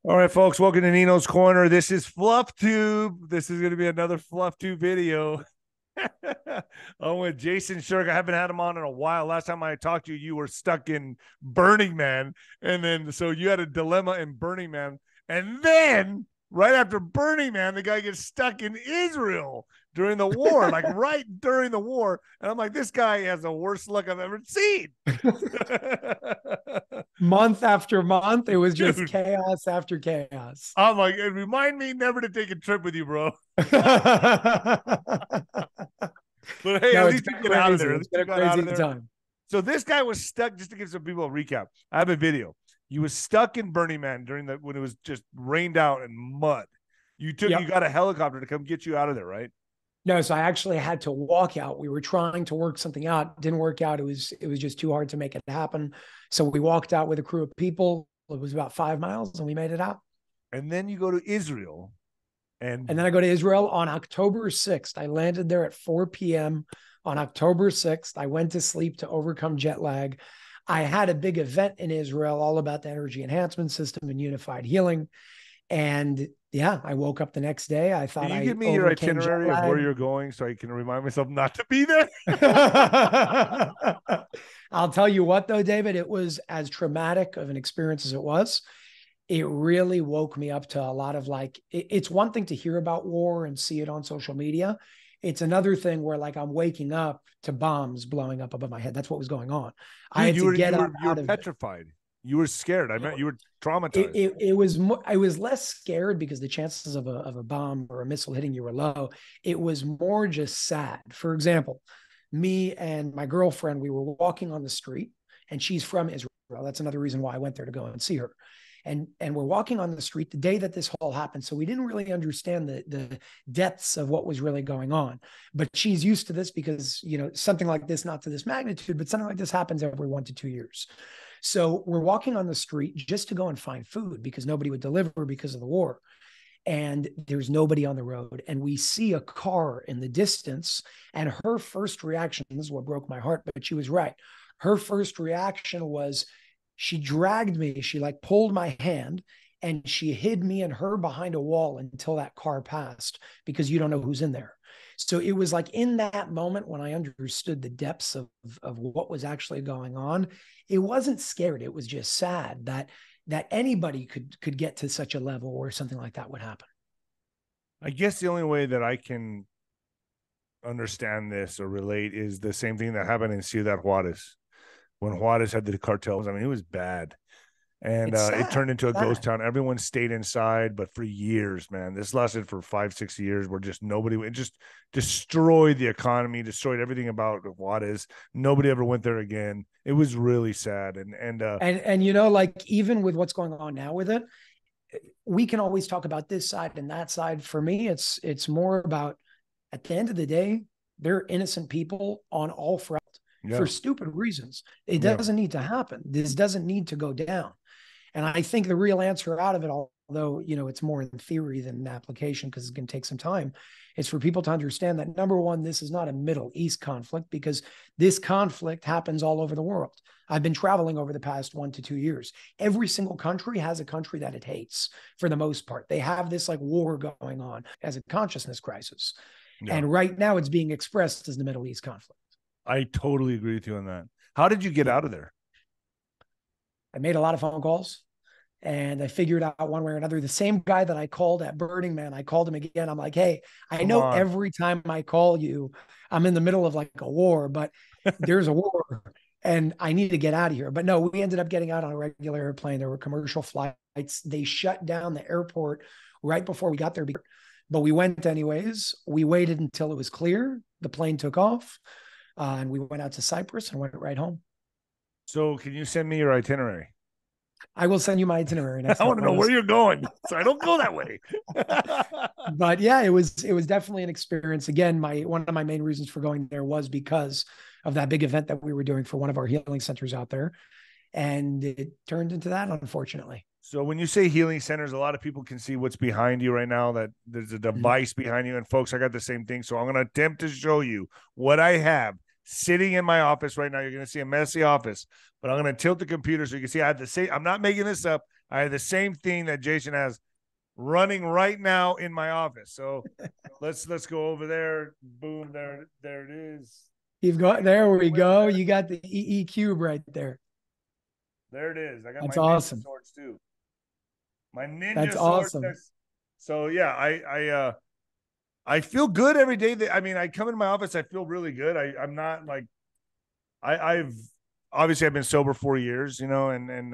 All right, folks, welcome to Nino's Corner. This is FluffTube. This is going to be another FluffTube video. I'm with Jason Shurka. I haven't had him on in a while. Last time I talked to you, you were stuck in Burning Man. And then, so you had a dilemma in Burning Man. And then, right after Burning Man, the guy gets stuck in Israel during the war, like right during the war. And I'm like, this guy has the worst luck I've ever seen. Month after month, it was just Dude. chaos after chaos. I'm like, remind me never to take a trip with you, bro. But hey, No, at it's least you been get out of crazy. there. At It's least been you a got out of crazy there. time. So this guy was stuck. Just to give some people a recap, I have a video. He was stuck in Burning Man when it was just rained out and mud. You got a helicopter to come get you out of there, right? No, so I actually had to walk out. We were trying to work something out. Didn't work out. It was just too hard to make it happen. So we walked out with a crew of people. It was about 5 miles and we made it out. And then you go to Israel. And then I go to Israel on October 6th. I landed there at 4 p.m. on October 6th. I went to sleep to overcome jet lag. I had a big event in Israel all about the energy enhancement system and unified healing. And yeah, I woke up the next day. I thought, can you give me your itinerary of where you're going so I can remind myself not to be there? I'll tell you what, though, David, it was as traumatic of an experience as it was. It really woke me up to a lot of it's one thing to hear about war and see it on social media. It's another thing where I'm waking up to bombs blowing up above my head. That's what was going on. Dude, I had to get you out were of petrified. You were scared. I meant you were traumatized. It was more, I was less scared because the chances of a bomb or a missile hitting you were low. It was more just sad. For example, me and my girlfriend, we were walking on the street, and she's from Israel. That's another reason why I went there to go and see her. And we're walking on the street the day that this all happened. So we didn't really understand the depths of what was really going on. But she's used to this because, something like this, not to this magnitude, but something like this happens every 1 to 2 years. So we're walking on the street just to go and find food because nobody would deliver because of the war. And there's nobody on the road. And we see a car in the distance. And her first reaction, this is what broke my heart, but she was right. Her first reaction was she dragged me. She pulled my hand and she hid me and her behind a wall until that car passed because you don't know who's in there. So it was in that moment when I understood the depths of what was actually going on. It wasn't scared. It was just sad that anybody could get to such a level where something like that would happen. I guess the only way that I can understand this or relate is the same thing that happened in Ciudad Juarez when Juarez had the cartels. I mean, it was bad. And it turned into a ghost town. Everyone stayed inside, but for years, man. This lasted for 5-6 years where just nobody, it just destroyed the economy, destroyed everything about Juarez. Nobody ever went there again. It was really sad. And even with what's going on now with it, we can always talk about this side and that side. For me, it's more about, at the end of the day, they're innocent people on all fronts for stupid reasons. It doesn't need to happen. This doesn't need to go down. And I think the real answer out of it, although, it's more in theory than in application because it's going to take some time, is for people to understand that, number one, this is not a Middle East conflict because this conflict happens all over the world. I've been traveling over the past 1 to 2 years. Every single country has a country that it hates for the most part. They have this war going on as a consciousness crisis. Yeah. And right now it's being expressed as the Middle East conflict. I totally agree with you on that. How did you get out of there? I made a lot of phone calls and I figured out one way or another. The same guy that I called at Burning Man, I called him again. I'm like, hey, I know every time I call you, I'm in the middle of a war, but there's a war and I need to get out of here. But no, we ended up getting out on a regular airplane. There were commercial flights. They shut down the airport right before we got there, but we went anyways. We waited until it was clear. The plane took off and we went out to Cyprus and went right home. So can you send me your itinerary? I will send you my itinerary next. I want to know where you're going, so I don't go that way. But yeah, it was definitely an experience. Again, one of my main reasons for going there was because of that big event that we were doing for one of our healing centers out there, and it turned into that, unfortunately. So when you say healing centers, a lot of people can see what's behind you right now, that there's a device behind you. And folks, I got the same thing. So I'm going to attempt to show you what I have. sitting in my office right now. You're going to see a messy office, but I'm going to tilt the computer so you can see I had the same. I'm not making this up. I have the same thing that Jason has running right now in my office. So let's go over there. Boom, there it is. You've got, there we go. You got the 𝗂𝗃𝗃 right there. There it is. I got That's my awesome. ninja swords too. My ninja That's swords. awesome. So yeah, I feel good every day. I mean, I come in my office, I feel really good. I'm not like I've obviously I've been sober 4 years, you know, and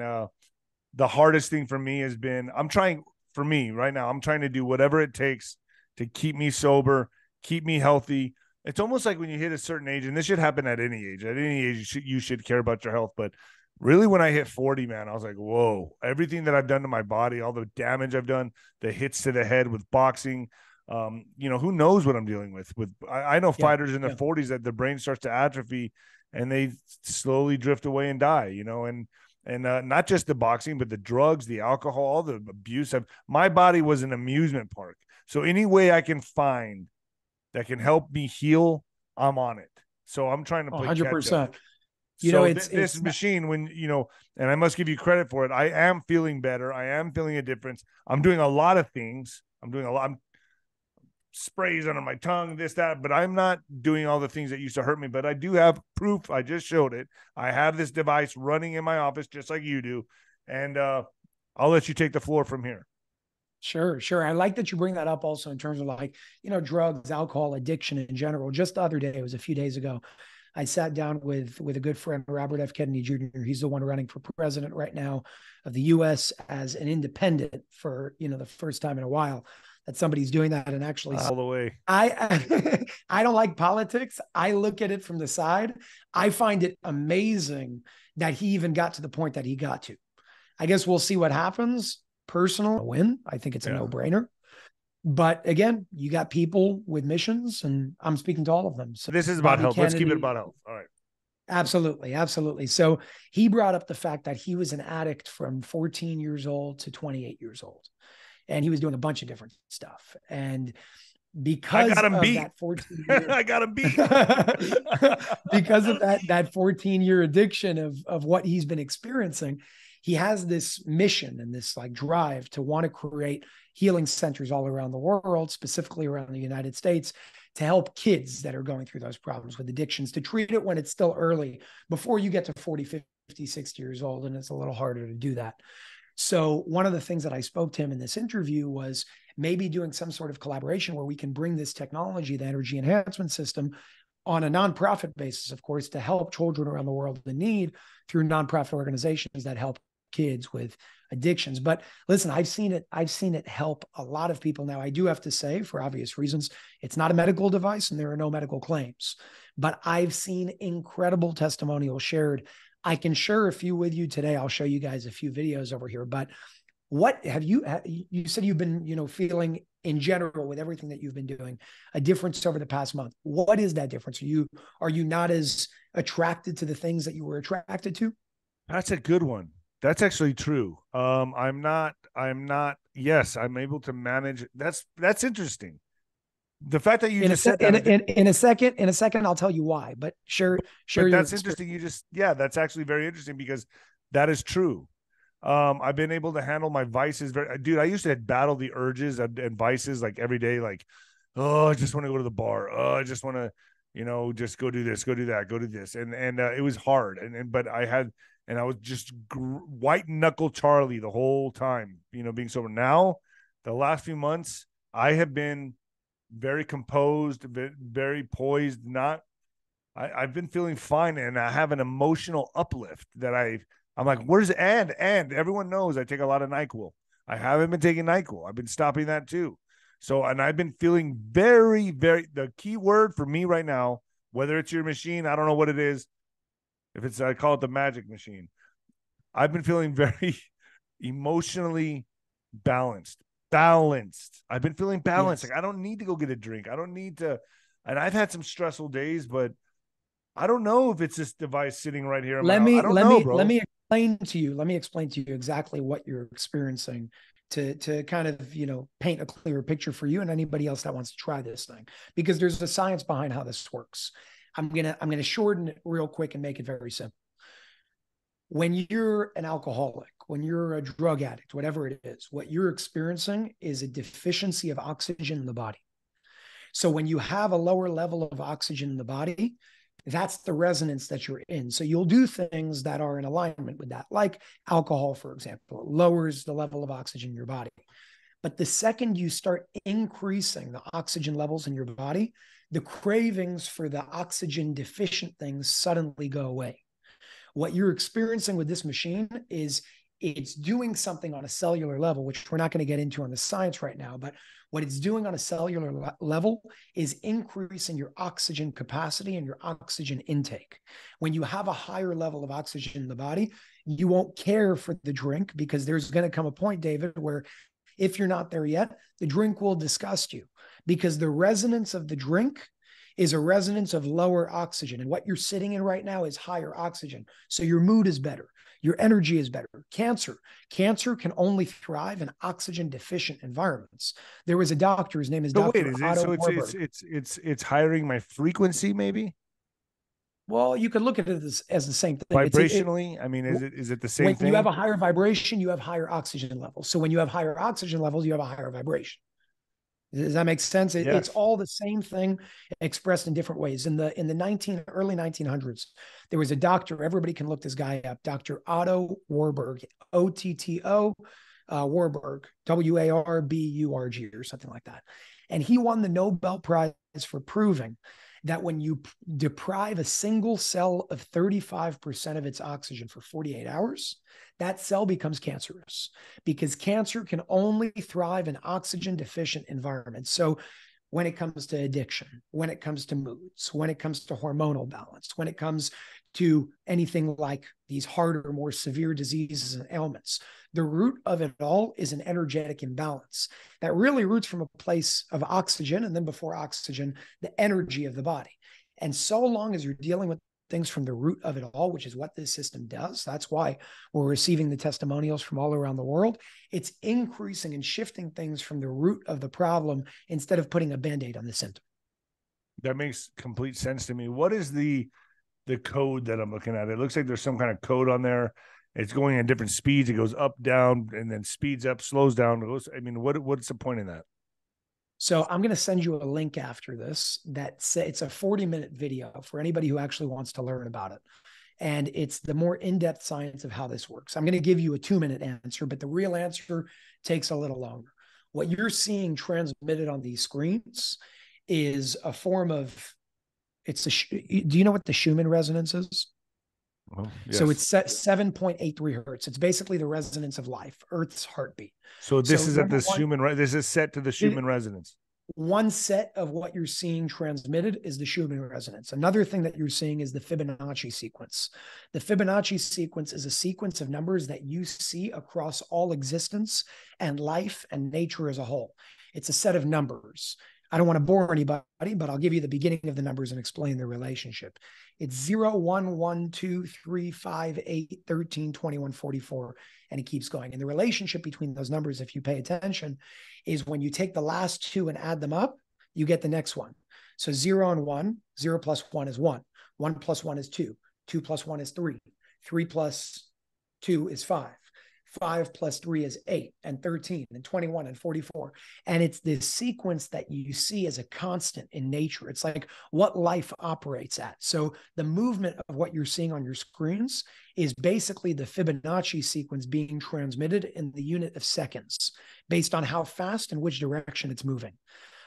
the hardest thing for me has been I'm trying to do whatever it takes to keep me sober, keep me healthy. It's almost like when you hit a certain age, and this should happen at any age. At any age, you should care about your health. But really, when I hit 40, man, I was like, whoa, everything that I've done to my body, all the damage I've done, the hits to the head with boxing, you know, who knows what I'm dealing with. I know fighters in their 40s that the brain starts to atrophy and they slowly drift away and die, you know, and not just the boxing, but the drugs, the alcohol, all the abuse. My body was an amusement park. So any way I can find that can help me heal, I'm on it. So I'm trying to play 100%. You know, this machine, when, you know, and I must give you credit for it, I am feeling better. I am feeling a difference. I'm doing a lot of things. I'm sprays under my tongue, this, that, but I'm not doing all the things that used to hurt me. But I do have proof. I just showed it. I have this device running in my office, just like you do. And I'll let you take the floor from here. Sure. I like that you bring that up also in terms of, like, you know, drugs, alcohol, addiction in general. Just the other day, it was a few days ago, I sat down with a good friend, Robert F. Kennedy Jr. He's the one running for president right now of the U.S. as an independent for, you know, the first time in a while that somebody's doing that. And actually, all the way. I don't like politics. I look at it from the side. I find it amazing that he even got to the point that he got to. I guess we'll see what happens. Personal win. I think it's a no-brainer. But again, you got people with missions, and I'm speaking to all of them. So this is about health. Let's keep it about health. All right. Absolutely. So he brought up the fact that he was an addict from 14 years old to 28 years old. And he was doing a bunch of different stuff. And because of that 14 year, I got him beat. Because of that 14-year addiction of what he's been experiencing, he has this mission and this like drive to want to create healing centers all around the world, specifically around the United States, to help kids that are going through those problems with addictions, to treat it when it's still early, before you get to 40, 50, 60 years old. And it's a little harder to do that. So one of the things that I spoke to him in this interview was maybe doing some sort of collaboration where we can bring this technology, the energy enhancement system, on a nonprofit basis, of course, to help children around the world in need through nonprofit organizations that help kids with addictions. But listen, I've seen it help a lot of people. Now, I do have to say, for obvious reasons, it's not a medical device and there are no medical claims, but I've seen incredible testimonials shared. I can share a few with you today. I'll show you guys a few videos over here, but what have you said you've been, you know, feeling in general with everything that you've been doing, a difference over the past month? What is that difference? Are you not as attracted to the things that you were attracted to? That's a good one. That's actually true. I'm not, yes, I'm able to manage. That's interesting. The fact that you just said that in a second, I'll tell you why, but sure. That's interesting. That's actually very interesting because that is true. I've been able to handle my vices dude, I used to battle the urges and vices like every day. Like, oh, I just want to go to the bar. Oh, I just want to, you know, just go do this, go do that, go do this. And it was hard. But I was just white knuckle Charlie the whole time, you know, being sober. Now, the last few months, I have been very composed, very poised. I've been feeling fine, and I have an emotional uplift that I'm like, where's and everyone knows I take a lot of NyQuil. I haven't been taking NyQuil. I've been stopping that too. So, and I've been feeling very, very, the key word for me right now, whether it's your machine, I don't know what it is. If it's, I call it the magic machine. I've been feeling very emotionally balanced. I've been feeling balanced. Yes. Like I don't need to go get a drink. I don't need to. And I've had some stressful days, but I don't know if it's this device sitting right here. Let me explain to you exactly what you're experiencing to kind of, you know, paint a clearer picture for you and anybody else that wants to try this thing, because there's the science behind how this works. I'm gonna shorten it real quick and make it very simple. When you're an alcoholic, when you're a drug addict, whatever it is, what you're experiencing is a deficiency of oxygen in the body. So when you have a lower level of oxygen in the body, that's the resonance that you're in. So you'll do things that are in alignment with that, like alcohol, for example. It lowers the level of oxygen in your body. But the second you start increasing the oxygen levels in your body, the cravings for the oxygen deficient things suddenly go away. What you're experiencing with this machine is it's doing something on a cellular level, which we're not going to get into on the science right now, but what it's doing on a cellular level is increasing your oxygen capacity and your oxygen intake. When you have a higher level of oxygen in the body, you won't care for the drink, because there's going to come a point, David, where if you're not there yet, the drink will disgust you, because the resonance of the drink is a resonance of lower oxygen. And what you're sitting in right now is higher oxygen. So your mood is better. Your energy is better. Cancer can only thrive in oxygen deficient environments. There was a doctor, his name is Dr. Otto Warburg. It's hiring my frequency, maybe? Well, you could look at it as the same thing. Vibrationally? Is it the same thing? When you have a higher vibration, you have higher oxygen levels. So when you have higher oxygen levels, you have a higher vibration. Does that make sense? Yes. It's all the same thing expressed in different ways. In the early 1900s, there was a doctor. Everybody can look this guy up. Dr. Otto Warburg, OTTO Warburg, WARBURG or something like that. And he won the Nobel Prize for proving that when you deprive a single cell of 35% of its oxygen for 48 hours, that cell becomes cancerous, because cancer can only thrive in oxygen deficient environments. So when it comes to addiction, when it comes to moods, when it comes to hormonal balance, when it comes to anything like these harder, more severe diseases and ailments, the root of it all is an energetic imbalance that really roots from a place of oxygen, and then before oxygen, the energy of the body. And so long as you're dealing with things from the root of it all, which is what this system does, that's why we're receiving the testimonials from all around the world. It's increasing and shifting things from the root of the problem instead of putting a Band-Aid on the symptom. That makes complete sense to me. What is the code that I'm looking at? It looks like there's some kind of code on there. It's going at different speeds. It goes up, down, and then speeds up, slows down. What's the point in that? So I'm going to send you a link after this it's a 40-minute video for anybody who actually wants to learn about it. And it's the more in-depth science of how this works. I'm going to give you a 2-minute answer, but the real answer takes a little longer. What you're seeing transmitted on these screens is a form of, do you know what the Schumann resonance is? Well, yes. So it's 7.83 hertz. It's basically the resonance of life, Earth's heartbeat. So this is at the Schumann. This is set to the Schumann resonance. One set of what you're seeing transmitted is the Schumann resonance. Another thing that you're seeing is the Fibonacci sequence. The Fibonacci sequence is a sequence of numbers that you see across all existence and life and nature as a whole. It's a set of numbers. I don't want to bore anybody, but I'll give you the beginning of the numbers and explain the relationship. It's 0, 1, 1, 2, 3, 5, 8, 13, 21, 44, and it keeps going. And the relationship between those numbers, if you pay attention, is when you take the last two and add them up, you get the next one. So 0 and 1, 0 plus 1 is 1. 1 plus 1 is 2. 2 plus 1 is 3. 3 plus 2 is 5. 5 plus 3 is 8, and 13, and 21, and 44. And it's this sequence that you see as a constant in nature. It's like what life operates at. So the movement of what you're seeing on your screens is basically the Fibonacci sequence being transmitted in the unit of seconds based on how fast and which direction it's moving.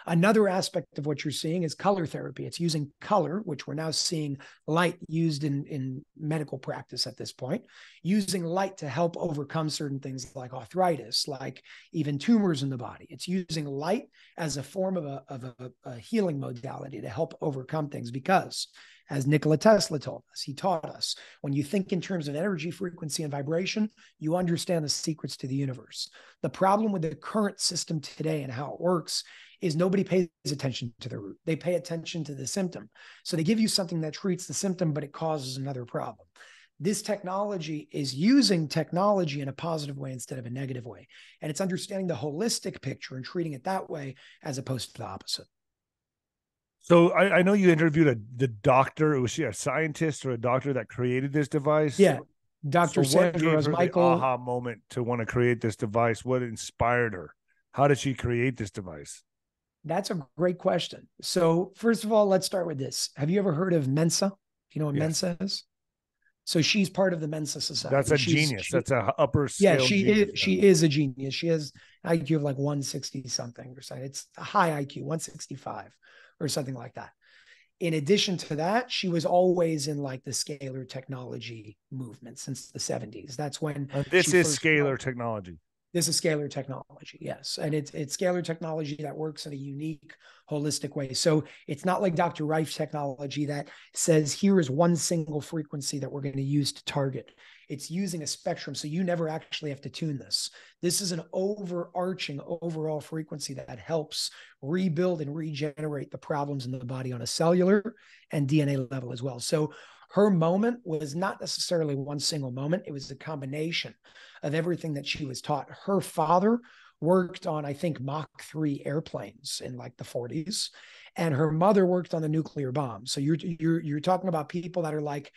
Another aspect of what you're seeing is color therapy. It's using color, which we're now seeing light used in medical practice at this point, using light to help overcome certain things like arthritis, like even tumors in the body. It's using light as a form of a healing modality to help overcome things because, as Nikola Tesla told us, he taught us, when you think in terms of energy, frequency, and vibration, you understand the secrets to the universe. The problem with the current system today and how it works is nobody pays attention to the root. They pay attention to the symptom. So they give you something that treats the symptom, but it causes another problem. This technology is using technology in a positive way instead of a negative way. And it's understanding the holistic picture and treating it that way as opposed to the opposite. So I know you interviewed the doctor. Was she a scientist or a doctor that created this device? Yeah. So Dr. what Sandra gave her the Rosmichael. aha moment to want to create this device? What inspired her? How did she create this device? That's a great question. So first of all, let's start with this. Have you ever heard of Mensa? Do you know what Yes. Mensa is? So she's part of the Mensa That's Society. a genius. That's a upper Yeah, scale she genius. is. She is a genius. She has an IQ of like 160 something or something. It's a high IQ, 165 or something like that. In addition to that, she was always in like the scalar technology movement since the 70s. That's when And this she is first scalar technology. This is scalar technology, yes. And it's scalar technology that works in a unique, holistic way. So it's not like Dr. Reif's technology that says, here is one single frequency that we're going to use to target. It's using a spectrum, so you never actually have to tune this. This is an overarching overall frequency that helps rebuild and regenerate the problems in the body on a cellular and DNA level as well. So her moment was not necessarily one single moment. It was a combination of everything that she was taught. Her father worked on, I think, Mach 3 airplanes in like the 40s, and her mother worked on the nuclear bomb. So you're talking about people that are like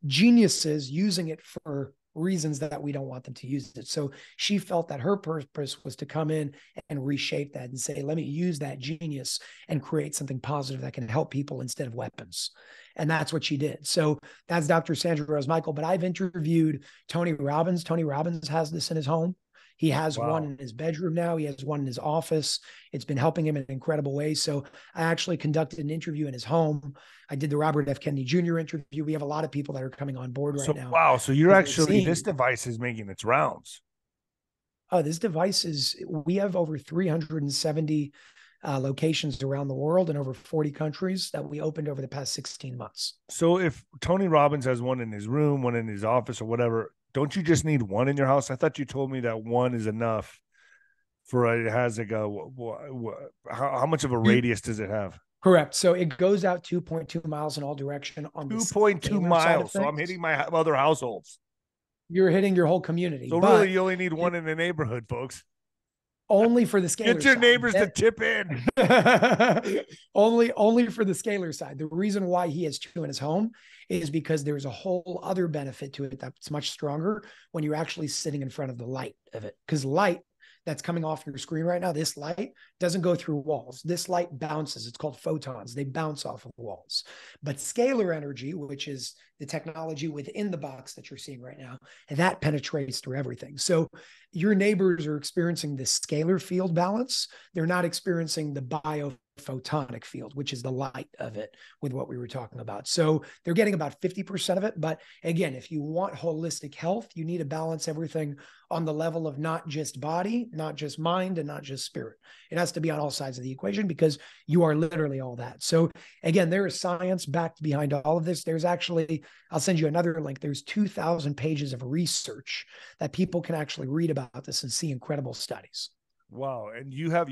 geniuses using it for reasons that we don't want them to use it. So she felt that her purpose was to come in and reshape that and say, let me use that genius and create something positive that can help people instead of weapons. And that's what she did. So that's Dr. Sandra Rosmichael. But I've interviewed Tony Robbins. Tony Robbins has this in his home. He has one in his bedroom now. He has one in his office. It's been helping him in incredible ways. So I actually conducted an interview in his home. I did the Robert F. Kennedy Jr. interview. We have a lot of people that are coming on board right now. Wow. So you're actually, this device is making its rounds. Oh, this device we have over 370 locations around the world in over 40 countries that we opened over the past 16 months. So if Tony Robbins has one in his room, one in his office or whatever, don't you just need one in your house? I thought you told me that one is enough for it has like how much of a radius does it have? Correct. So it goes out 2.2 miles in all direction on 2.2 miles. So I'm hitting my other households. You're hitting your whole community. So really, you only need one in the neighborhood, folks. Only for the scalar side. Get your neighbors to tip in. only for the scalar side. The reason why he has two in his home is because there's a whole other benefit to it that's much stronger when you're actually sitting in front of the light of it. Because light that's coming off your screen right now, this light doesn't go through walls. This light bounces. It's called photons. They bounce off of walls. But scalar energy, which is the technology within the box that you're seeing right now, and that penetrates through everything. So your neighbors are experiencing the scalar field balance. They're not experiencing the biophotonic field, which is the light of it with what we were talking about. So they're getting about 50% of it. But again, if you want holistic health, you need to balance everything on the level of not just body, not just mind, and not just spirit. It has to be on all sides of the equation because you are literally all that. So again, there is science backed behind all of this. There's actually, I'll send you another link. There's 2,000 pages of research that people can actually read about this and see incredible studies. Wow. And you have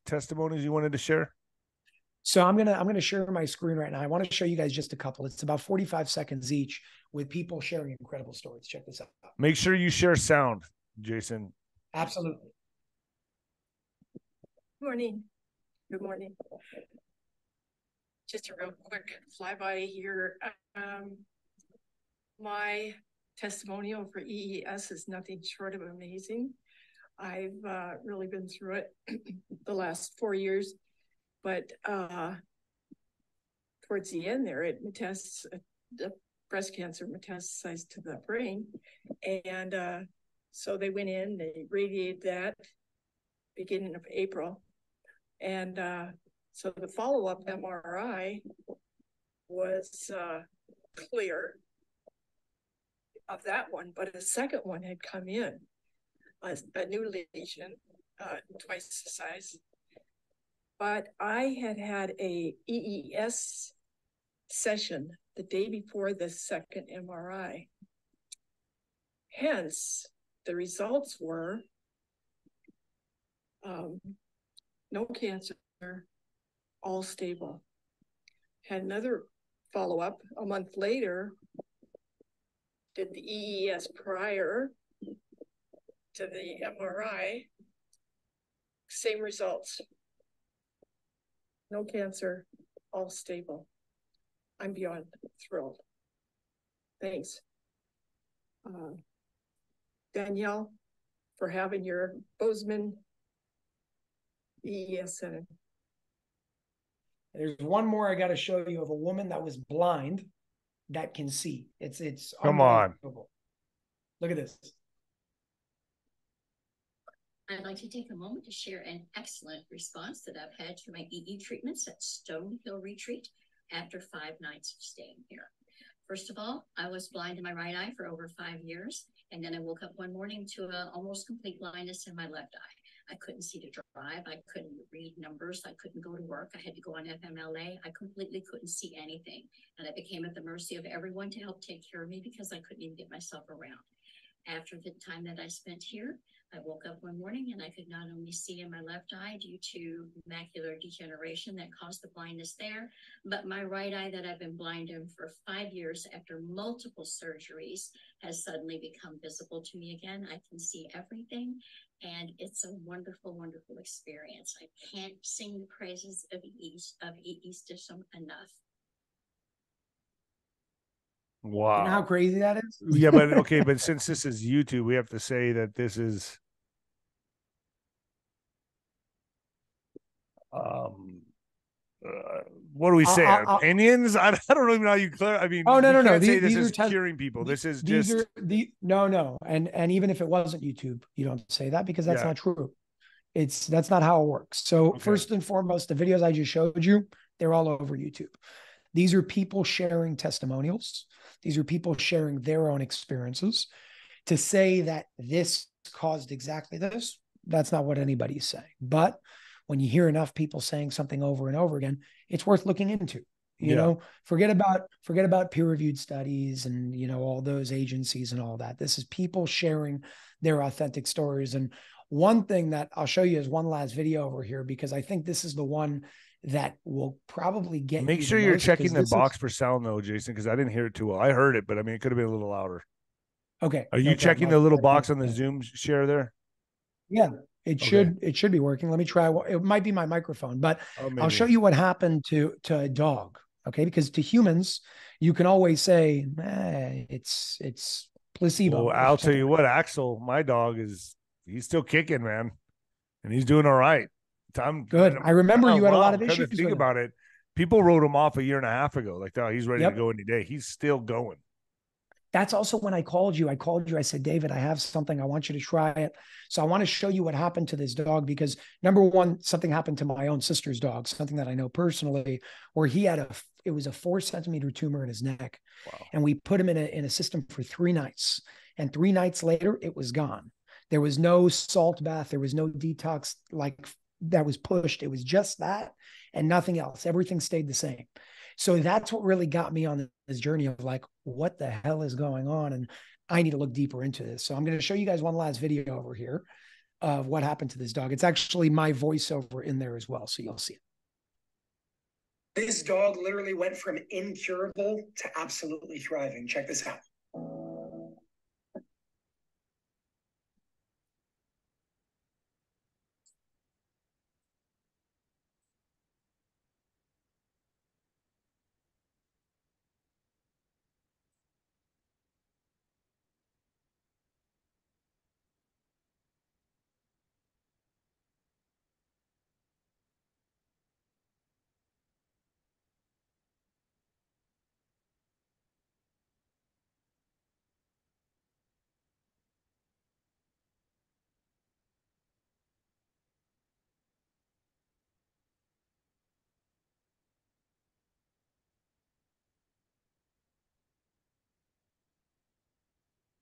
testimonies you wanted to share? So I'm gonna share my screen right now. I want to show you guys just a couple. It's about 45 seconds each with people sharing incredible stories. Check this out. Make sure you share sound, Jason. Absolutely. Good morning. Good morning. Just a real quick flyby here. My testimonial for EES is nothing short of amazing. I've really been through it the last 4 years, but towards the end there, the breast cancer metastasized to the brain. And so they went in, they radiated that beginning of April. And so the follow-up MRI was clear of that one, but a second one had come in, a new lesion, twice the size. But I had a EES session the day before the second MRI. Hence, the results were no cancer, all stable. Had another follow-up a month later, did the EES prior to the MRI, same results. No cancer, all stable. I'm beyond thrilled. Thanks. Danielle, for having your Bozeman EES Center. There's one more I got to show you of a woman that was blind that can see. It's Come on. Look at this. I'd like to take a moment to share an excellent response that I've had to my EE treatments at Stonehill Retreat after 5 nights of staying here. First of all, I was blind in my right eye for over 5 years, and then I woke up one morning to almost complete blindness in my left eye. I couldn't see to drive. I couldn't read numbers. I couldn't go to work. I had to go on FMLA. I completely couldn't see anything. And I became at the mercy of everyone to help take care of me because I couldn't even get myself around. After the time that I spent here, I woke up one morning and I could not only see in my left eye due to macular degeneration that caused the blindness there, but my right eye that I've been blind in for 5 years after multiple surgeries has suddenly become visible to me again. I can see everything, and it's a wonderful, wonderful experience. I can't sing the praises of 𝗍𝗍 enough. Wow. You know how crazy that is? Yeah, but okay, but since this is YouTube, we have to say that this is what do we say? Opinions? I don't even know how you clear. I mean, oh no, no. Say this is curing people. This is just no. And even if it wasn't YouTube, you don't say that because that's not true. That's not how it works. So first and foremost, the videos I just showed you, they're all over YouTube. These are people sharing testimonials. These are people sharing their own experiences. To say that this caused exactly this, that's not what anybody's saying. But when you hear enough people saying something over and over again, it's worth looking into. You know, forget about peer-reviewed studies and, you know, all those agencies and all that. This is people sharing their authentic stories. And one thing that I'll show you is one last video over here, because I think this is the one that will probably get Make sure you're checking the box for sound though, Jason, because I didn't hear it too well. I heard it, but I mean, it could have been a little louder. Okay. Are you checking the little box on the Zoom share there? Yeah, it should be working. Let me try. It might be my microphone, but I'll show you what happened to a dog. Okay, because to humans, you can always say, it's placebo. Well, I'll tell you what, Axel, my dog he's still kicking, man, and he's doing all right. Good. I remember you had a lot of issues. Think about it. People wrote him off a year and a half ago. Like, oh, he's ready to go any day. He's still going. That's also when I called you. I said, David, I have something. I want you to try it. So I want to show you what happened to this dog, because number one, something happened to my own sister's dog, something that I know personally, where he had it was a 4-centimeter tumor in his neck. Wow. And we put him in a system for 3 nights. And 3 nights later, it was gone. There was no salt bath. There was no detox that was pushed. It was just that and nothing else. Everything stayed the same. So that's what really got me on this journey of like, what the hell is going on? And I need to look deeper into this. So I'm going to show you guys one last video over here of what happened to this dog. It's actually my voiceover in there as well. So you'll see it. This dog literally went from incurable to absolutely thriving. Check this out.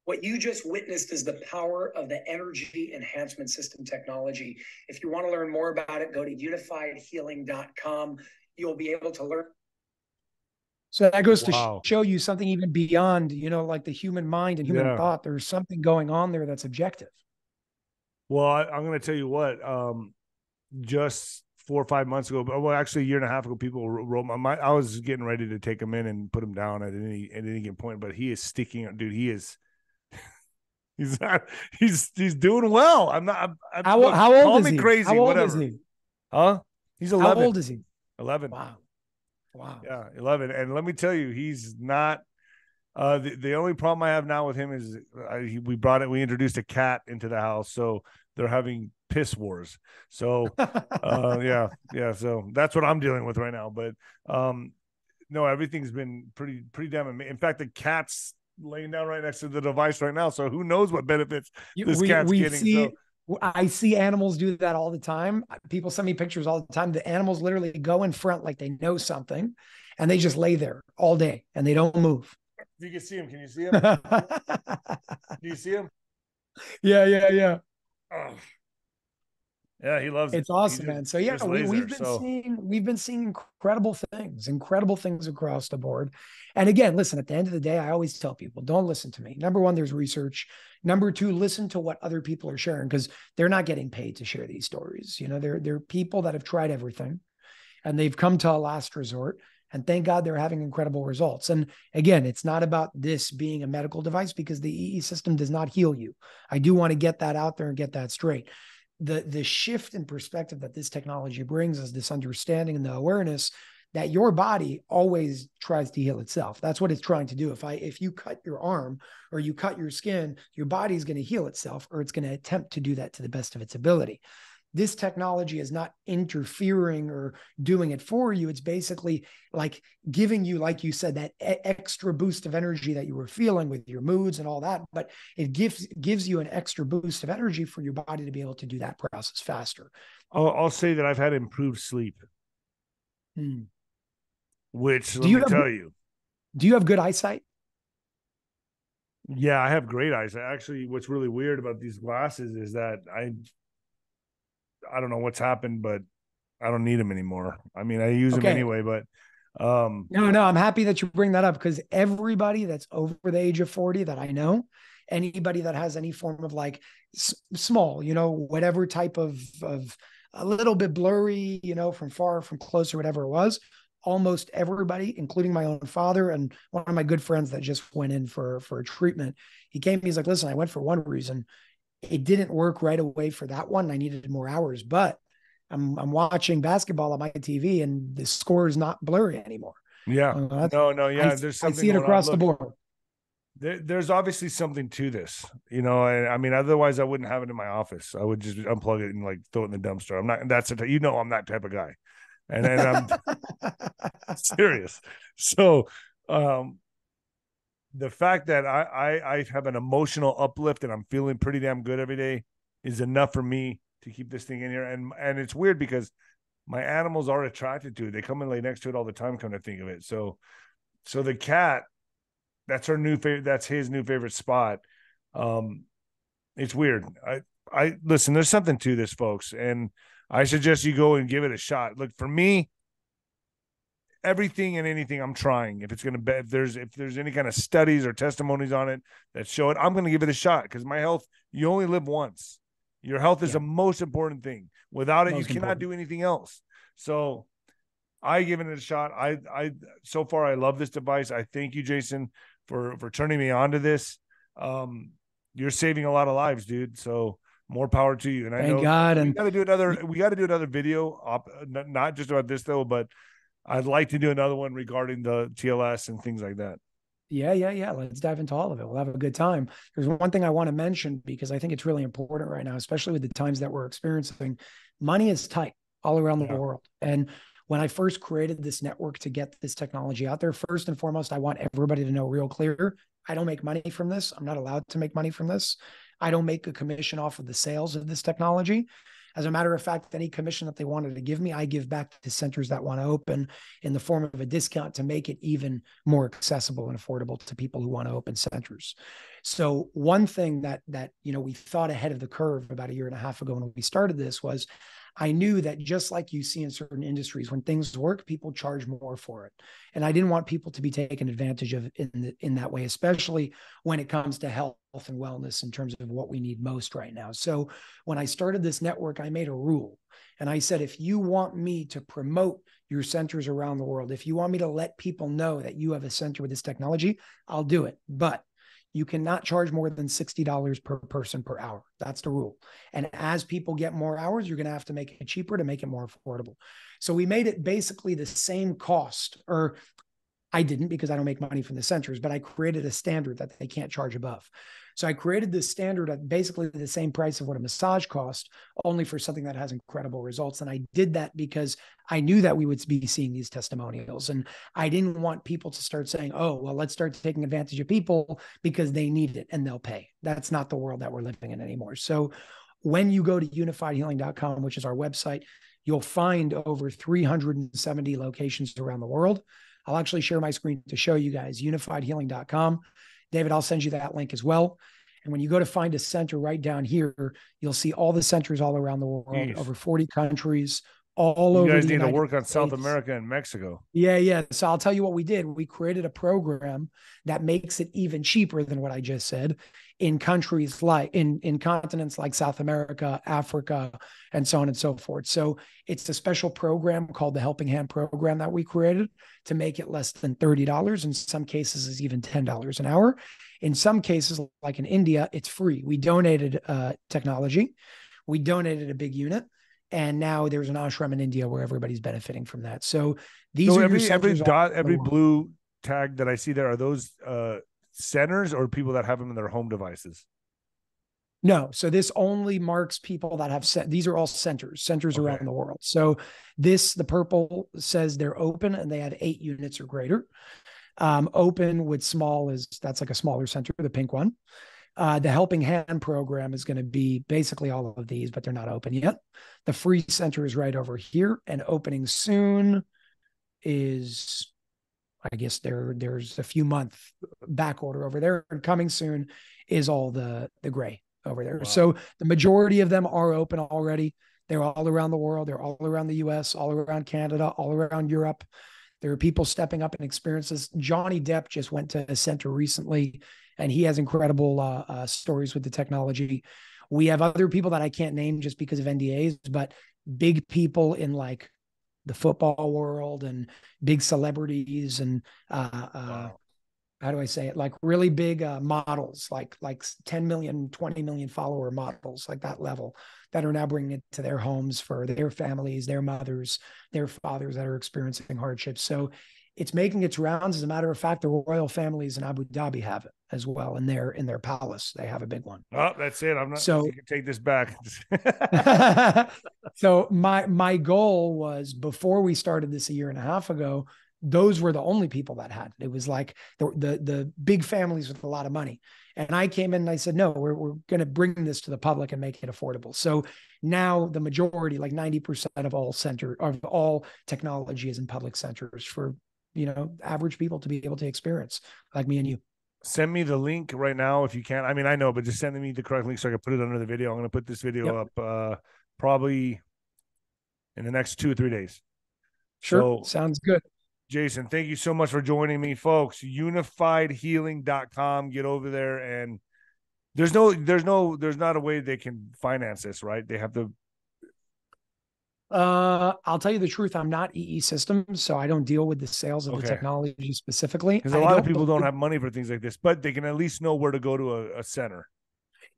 What you just witnessed is the power of the energy enhancement system technology. If you want to learn more about it, go to 𝗷𝗵𝗲𝗽𝗆𝗆𝗀𝗡𝑐𝑜𝑚. You'll be able to learn. So that goes to show you something even beyond, you know, like the human mind and human thought. There's something going on there that's objective. Well, I'm going to tell you what, just 4 or 5 months ago, well, actually a year and a half ago, people wrote I was getting ready to take him in and put him down at any given point, but he is sticking, dude. He is. He's doing well. How old call is me he? crazy, How old whatever. is he? Huh? He's 11. How old is he? 11. Wow. Wow. Yeah, 11. And let me tell you, he's not. The only problem I have now with him is we introduced a cat into the house, so they're having piss wars. So, yeah. So that's what I'm dealing with right now. But no, everything's been pretty damn amazing. In fact, the cat's laying down right next to the device right now, so who knows what benefits this cat's getting. So I see animals do that all the time. People send me pictures all the time. The animals literally go in front like they know something, and they just lay there all day and they don't move. You can see him. Can you see him? Do you see him? Yeah. Oh. Yeah, he loves it. It's awesome, man. So yeah, we've been seeing incredible things across the board. And again, listen, at the end of the day, I always tell people, don't listen to me. Number one, there's research. Number two, listen to what other people are sharing, because they're not getting paid to share these stories. You know, they're people that have tried everything and they've come to a last resort. And thank God they're having incredible results. And again, it's not about this being a medical device, because the EE system does not heal you. I do want to get that out there and get that straight. The shift in perspective that this technology brings is this understanding and the awareness that your body always tries to heal itself. That's what it's trying to do. If you cut your arm or you cut your skin, your body is going to heal itself, or it's going to attempt to do that to the best of its ability. This technology is not interfering or doing it for you. It's basically like giving you, like you said, that extra boost of energy that you were feeling with your moods and all that. But it gives you an extra boost of energy for your body to be able to do that process faster. I'll say that I've had improved sleep, which let me tell you. Do you have good eyesight? Yeah, I have great eyesight. Actually, what's really weird about these glasses is that I don't know what's happened, but I don't need them anymore. I mean, I use them anyway, but no, I'm happy that you bring that up, because everybody that's over the age of 40 that I know, anybody that has any form of like small, you know, whatever type of a little bit blurry, you know, from far, from close, or whatever it was, almost everybody, including my own father and one of my good friends that just went in for a treatment. He came, he's like, listen, I went for one reason. It didn't work right away for that one. I needed more hours, but I'm watching basketball on my TV and the score is not blurry anymore. Yeah. Yeah. There's something I see it across the board. There's obviously something to this, you know. I mean, otherwise I wouldn't have it in my office. I would just unplug it and like throw it in the dumpster. I'm not, that's it. You know, I'm that type of guy. And I'm serious. So, the fact that I have an emotional uplift and I'm feeling pretty damn good every day is enough for me to keep this thing in here. And it's weird because my animals are attracted to it. They come and lay next to it all the time, come to think of it. So the cat, that's her new favorite. That's his new favorite spot. It's weird. I listen, there's something to this, folks. And I suggest you go and give it a shot. Look, for me, everything and anything I'm trying, if there's any kind of studies or testimonies on it that show it, I'm going to give it a shot, because my health, you only live once. Your health is the most important thing. Without it, you cannot do anything else. So I give it a shot. I so far, I love this device. I thank you, Jason, for turning me on to this. You're saving a lot of lives, dude. So more power to you. And I know we got to do another video, not just about this though, but I'd like to do another one regarding the TLS and things like that. Yeah. Let's dive into all of it. We'll have a good time. There's one thing I want to mention, because I think it's really important right now, especially with the times that we're experiencing. Money is tight all around the world. And when I first created this network to get this technology out there, first and foremost, I want everybody to know real clear, I don't make money from this. I'm not allowed to make money from this. I don't make a commission off of the sales of this technology. As a matter of fact, any commission that they wanted to give me, I give back to centers that want to open in the form of a discount to make it even more accessible and affordable to people who want to open centers. So one thing that you know, we thought ahead of the curve about 1.5 years ago when we started this was, I knew that just like you see in certain industries, when things work, people charge more for it. And I didn't want people to be taken advantage of in that way, especially when it comes to health and wellness in terms of what we need most right now. So when I started this network, I made a rule. And I said, if you want me to promote your centers around the world, if you want me to let people know that you have a center with this technology, I'll do it. But You cannot charge more than $60 per person per hour. That's the rule. And as people get more hours, you're going to have to make it cheaper to make it more affordable. So we made it basically the same cost, or I didn't because I don't make money from the centers, but I created a standard that they can't charge above. So I created this standard at basically the same price of what a massage cost, only for something that has incredible results. And I did that because I knew that we would be seeing these testimonials. And I didn't want people to start saying, oh, well, let's start taking advantage of people because they need it and they'll pay. That's not the world that we're living in anymore. So when you go to unifiedhealing.com, which is our website, you'll find over 370 locations around the world. I'll actually share my screen to show you guys, unifiedhealing.com. David, I'll send you that link as well. And when you go to find a center right down here, you'll see all the centers all around the world, over 40 countries, all over the United States. You guys need to work on South America and Mexico. Yeah. So I'll tell you what we did. We created a program that makes it even cheaper than what I just said in countries like in continents like South America, Africa, and so on and so forth. So it's a special program called the Helping Hand program that we created to make it less than $30. In some cases, is even $10 an hour. In some cases, like in India, it's free. We donated technology. We donated a big unit. And now there's an ashram in India where everybody's benefiting from that. So these are every blue tag that I see there, are those centers or people that have them in their home devices? No. So this only marks people that have these are all centers around the world. So the purple says they're open and they have 8 units or greater. Open with small that's like a smaller center, the pink one. The Helping Hand program is going to be basically all of these, but they're not open yet. The free center is right over here, and opening soon is, I guess there's a few month back order over there, and coming soon is all the gray over there. Wow. So the majority of them are open already. They're all around the world. They're all around the US, all around Canada, all around Europe. There are people stepping up and experiences. Johnny Depp just went to a center recently, and he has incredible stories with the technology. We have other people that I can't name just because of NDAs, but big people in like the football world and big celebrities and wow. How do I say it? Like really big models, like 10 million, 20 million follower models, like that level, that are now bringing it to their homes for their families, their mothers, their fathers that are experiencing hardships. So it's making its rounds. As a matter of fact, the royal families in Abu Dhabi have it as well in their palace. They have a big one. Oh, that's it. I'm not. So you can take this back. So my goal was, before we started this a year and a half ago, those were the only people that had it. It was like the big families with a lot of money. And I came in and I said, no, we're going to bring this to the public and make it affordable. So now the majority, like 90% of all technology is in public centers for, average people to be able to experience, like me and you. Send me the link right now if you can. I mean, I know, but just send me the correct link so I can put it under the video. I'm going to put this video up probably in the next 2 or 3 days. Sure. So, sounds good. Jason, thank you so much for joining me, folks. Unifiedhealing.com. Get over there, and there's not a way they can finance this, right? They have to. I'll tell you the truth. I'm not EE Systems, so I don't deal with the sales of the technology specifically. Because a lot of people don't have money for things like this, but they can at least know where to go to a center.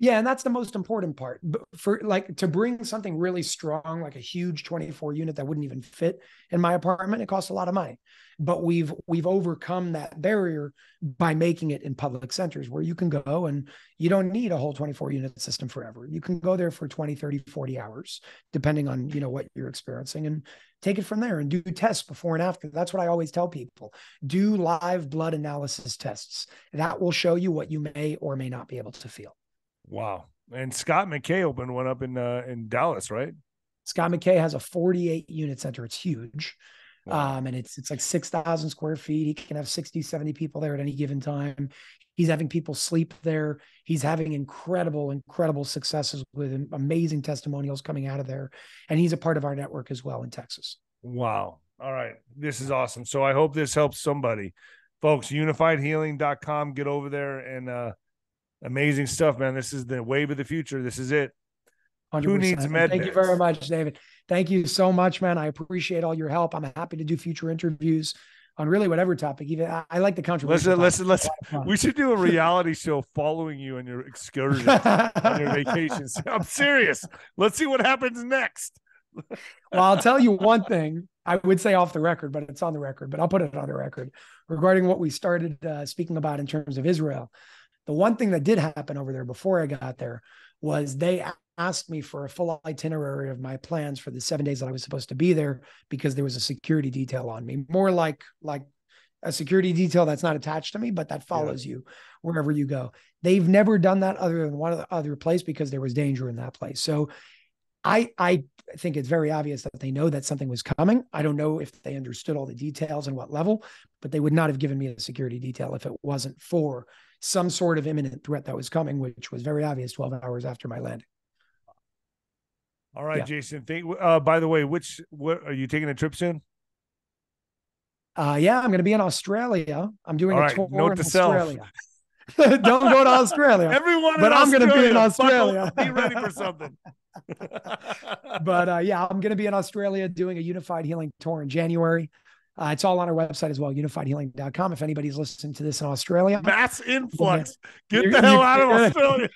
Yeah, and that's the most important part. But for like to bring something really strong, like a huge 24 unit that wouldn't even fit in my apartment, it costs a lot of money. But we've overcome that barrier by making it in public centers where you can go and you don't need a whole 24 unit system forever. You can go there for 20, 30, 40 hours, depending on, what you're experiencing, and take it from there and do tests before and after. That's what I always tell people. Do live blood analysis tests. That will show you what you may or may not be able to feel. Wow. And Scott McKay opened one up in Dallas, right? Scott McKay has a 48 unit center. It's huge. Wow. And it's like 6,000 square feet. He can have 60, 70 people there at any given time. He's having people sleep there. He's having incredible successes with amazing testimonials coming out of there. And he's a part of our network as well in Texas. Wow. All right. This is awesome. So I hope this helps somebody. Folks, unifiedhealing.com. Get over there and amazing stuff, man. This is the wave of the future. This is it. 100%. Who needs med? Thank you very much, David. Thank you so much, man. I appreciate all your help. I'm happy to do future interviews. on really whatever topic. Even I like the controversial. Listen. We should do a reality show following you on your excursions, on your vacations. I'm serious. Let's see what happens next. Well, I'll tell you one thing. I would say off the record, but it's on the record. But I'll put it on the record regarding what we started speaking about in terms of Israel. The one thing that did happen over there before I got there was they asked me for a full itinerary of my plans for the 7 days that I was supposed to be there, because there was a security detail on me, more like a security detail that's not attached to me, but that follows you wherever you go. They've never done that other than one other place, because there was danger in that place. So I think it's very obvious that they know that something was coming. I don't know if they understood all the details and what level, but they would not have given me a security detail if it wasn't for some sort of imminent threat that was coming, which was very obvious 12 hours after my landing. All right, Jason. By the way, what are you taking a trip soon? Yeah, I'm going to be in Australia. I'm doing a tour Note in to Australia. Don't go to Australia. Everyone, but I'm going to be in Australia. Be ready for something. But yeah, I'm going to be in Australia doing a unified healing tour in January. It's all on our website as well, 𝗵𝗲𝗇healing.com. If anybody's listening to this in Australia, mass influx. Get the hell out of Australia.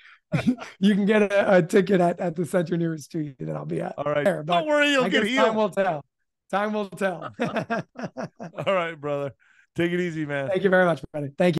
You can get a ticket at the center nearest to you that I'll be at. All right. There, don't worry, you'll get healed. Time will tell. Time will tell. All right, brother. Take it easy, man. Thank you very much, brother. Thank you.